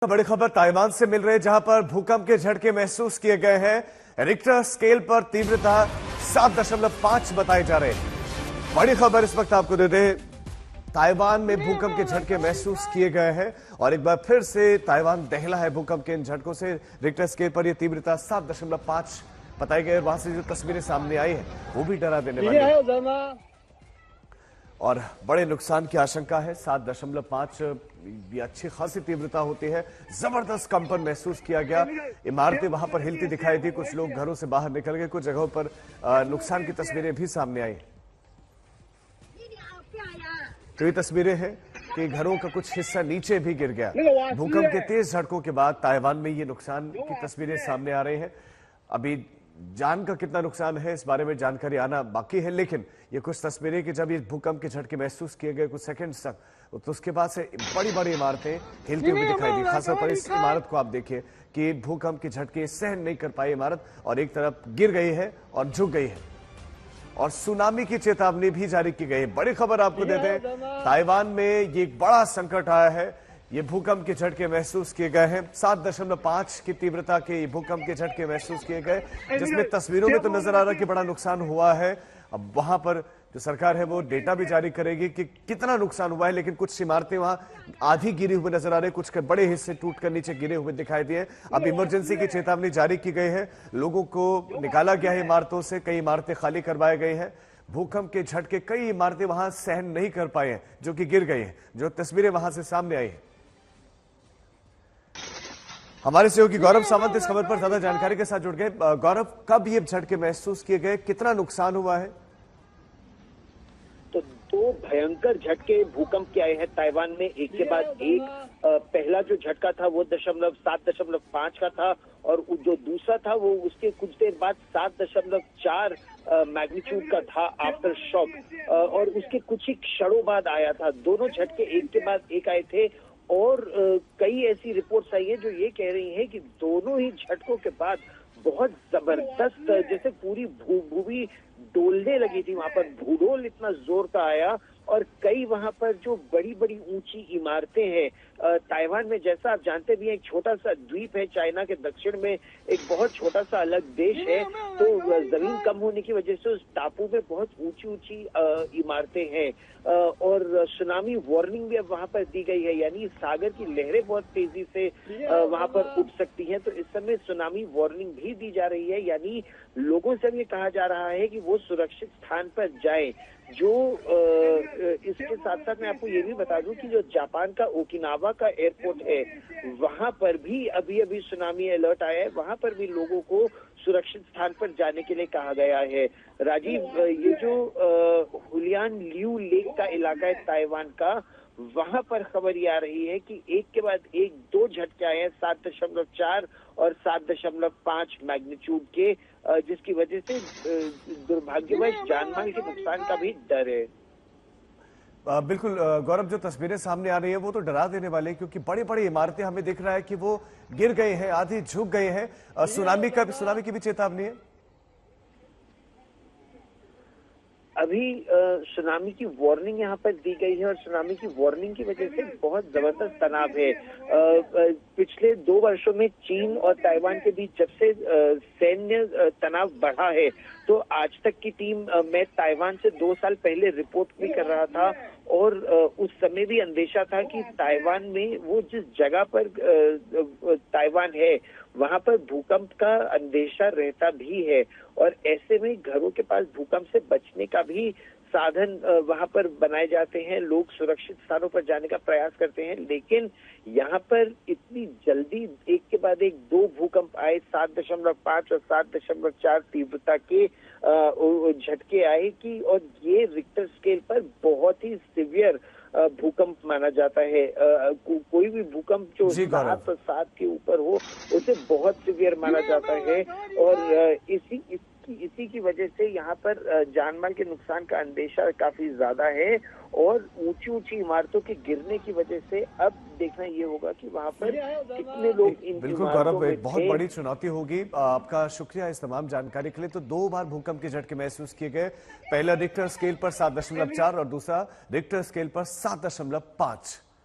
बड़ी खबर ताइवान से मिल रही है, जहां पर भूकंप के झटके महसूस किए गए हैं। रिक्टर स्केल पर तीव्रता 7.5 बताए जा रहे हैं। बड़ी खबर इस वक्त आपको दे दें, ताइवान में भूकंप के झटके महसूस किए गए हैं और एक बार फिर से ताइवान दहला है भूकंप के इन झटकों से। रिक्टर स्केल पर यह तीव्रता 7.5 बताई गई। वहां से जो तस्वीरें सामने आई है वो भी डरा देने वाली है और बड़े नुकसान की आशंका है। 7.5 ये अच्छी खासी तीव्रता होती है। जबरदस्त कंपन महसूस किया गया। इमारतें वहां पर हिलती दिखाई दी, कुछ लोग घरों से बाहर निकल गए, कुछ जगहों पर नुकसान की तस्वीरें भी सामने आई। तो ये तस्वीरें हैं कि घरों का कुछ हिस्सा नीचे भी गिर गया। भूकंप के तेज झटकों के बाद ताइवान में ये नुकसान की तस्वीरें सामने आ रही हैं। अभी जान का कितना नुकसान है इस बारे में जानकारी आना बाकी है, लेकिन ये कुछ तस्वीरें कि जब ये भूकंप के झटके महसूस किए गए कुछ सेकंड्स तक, तो उसके बाद से बड़ी बड़ी इमारतें हिलती हुई दिखाई दी। खासतौर पर इस इमारत को आप देखिए कि भूकंप के झटके सहन नहीं कर पाई इमारत और एक तरफ गिर गई है और झुक गई है और सुनामी की चेतावनी भी जारी की गई है। बड़ी खबर आपको देते हैं, ताइवान में ये एक बड़ा संकट आया है। ये भूकंप के झटके महसूस किए गए हैं। 7.5 की तीव्रता के भूकंप के झटके महसूस किए गए, जिसमें तस्वीरों में तो नजर आ रहा है कि बड़ा नुकसान हुआ है। अब वहां पर जो सरकार है वो डेटा भी जारी करेगी कि कितना नुकसान हुआ है, लेकिन कुछ इमारतें वहां आधी गिरी हुई नजर आ रही है, कुछ के बड़े हिस्से टूटकर नीचे गिरे हुए दिखाई दिए। अब इमरजेंसी की चेतावनी जारी की गई है, लोगों को निकाला गया है इमारतों से, कई इमारतें खाली करवाई गई हैं। भूकंप के झटके कई इमारतें वहां सहन नहीं कर पाए हैं, जो कि गिर गई हैं, जो तस्वीरें वहां से सामने आई है। हमारे सहयोगी गौरव सावंत इस खबर पर ज्यादा जानकारी के साथ जुड़ गए। गौरव, कब ये झटके महसूस किए गए, कितना नुकसान हुआ है? तो दो भयंकर झटके भूकंप के आए हैं ताइवान में, एक के बाद एक। पहला जो झटका था वो 7.5 का था और जो दूसरा था वो उसके कुछ देर बाद 7.4 मैग्नीट्यूड का था आफ्टर शॉक, और उसके कुछ ही क्षणों बाद आया था। दोनों झटके एक के बाद एक आए थे और कई ऐसी रिपोर्ट्स आई है जो ये कह रही हैं कि दोनों ही झटकों के बाद बहुत जबरदस्त, जैसे पूरी भूमि डोलने लगी थी। वहां पर भूडोल इतना जोर का आया और कई वहां पर जो बड़ी बड़ी ऊंची इमारतें हैं। ताइवान में, जैसा आप जानते भी हैं, एक छोटा सा द्वीप है, चाइना के दक्षिण में एक बहुत छोटा सा अलग देश है, तो जमीन कम होने की वजह से उस टापू में बहुत ऊंची ऊंची इमारतें हैं और सुनामी वार्निंग भी अब वहां पर दी गई है, यानी सागर की लहरें बहुत तेजी से वहां पर उठ सकती हैं। तो इस समय सुनामी वार्निंग भी दी जा रही है, यानी लोगों से ये कहा जा रहा है कि वो सुरक्षित स्थान पर जाएं। जो इसके साथ साथ मैं आपको ये भी बता दूं कि जो जापान का ओकिनावा का एयरपोर्ट है, वहां पर भी अभी अभी सुनामी अलर्ट आया है। वहां पर भी लोगों को सुरक्षित स्थान पर जाने के लिए कहा गया है। राजीव, ये जो हुलियान ल्यू लेक का इलाका है ताइवान का, वहां पर खबर ये आ रही है कि एक के बाद एक दो झटके आए हैं 7.4 और 7.5 मैग्नीट्यूड के, जिसकी वजह से दुर्भाग्यवश जानमाल के नुकसान का भी डर है। बिल्कुल गौरव, जो तस्वीरें सामने आ रही है वो तो डरा देने वाले हैं, क्योंकि बड़ी बड़ी इमारतें हमें दिख रहा है कि वो गिर गए हैं, आधी झुक गए हैं। सुनामी की भी चेतावनी है। अभी सुनामी की वार्निंग यहाँ पर दी गई है और सुनामी की वार्निंग की वजह से बहुत जबरदस्त तनाव है। पिछले 2 वर्षों में चीन और ताइवान के बीच जब से सैन्य तनाव बढ़ा है, तो आज तक की टीम, मैं ताइवान से 2 साल पहले रिपोर्ट भी कर रहा था और उस समय भी अंदेशा था कि ताइवान में, वो जिस जगह पर ताइवान है, वहां पर भूकंप का अंदेशा रहता भी है और ऐसे में घरों के पास भूकंप से बचने का भी साधन वहां पर बनाए जाते हैं। लोग सुरक्षित स्थानों पर जाने का प्रयास करते हैं, लेकिन यहाँ पर इतनी जल्दी एक के बाद एक दो भूकंप आए, 7.5 और 7.4 तीव्रता के झटके आए कि, और ये रिक्टर स्केल पर बहुत ही सिवियर भूकंप माना जाता है। कोई भी भूकंप जो 7 के ऊपर हो उसे बहुत सिवियर माना जाता है और इसी की वजह से यहाँ पर जानमाल के नुकसान का अंदेशा काफी ज्यादा है और ऊंची ऊंची इमारतों के गिरने की वजह से अब देखना ये होगा कि वहाँ पर कितने लोग इन बिल्कुल गौरव, एक बहुत बड़ी चुनौती होगी। आपका शुक्रिया इस तमाम जानकारी के लिए। तो 2 बार भूकंप के झटके महसूस किए गए, पहला रिक्टर स्केल पर 7.4 और दूसरा रिक्टर स्केल पर 7.5।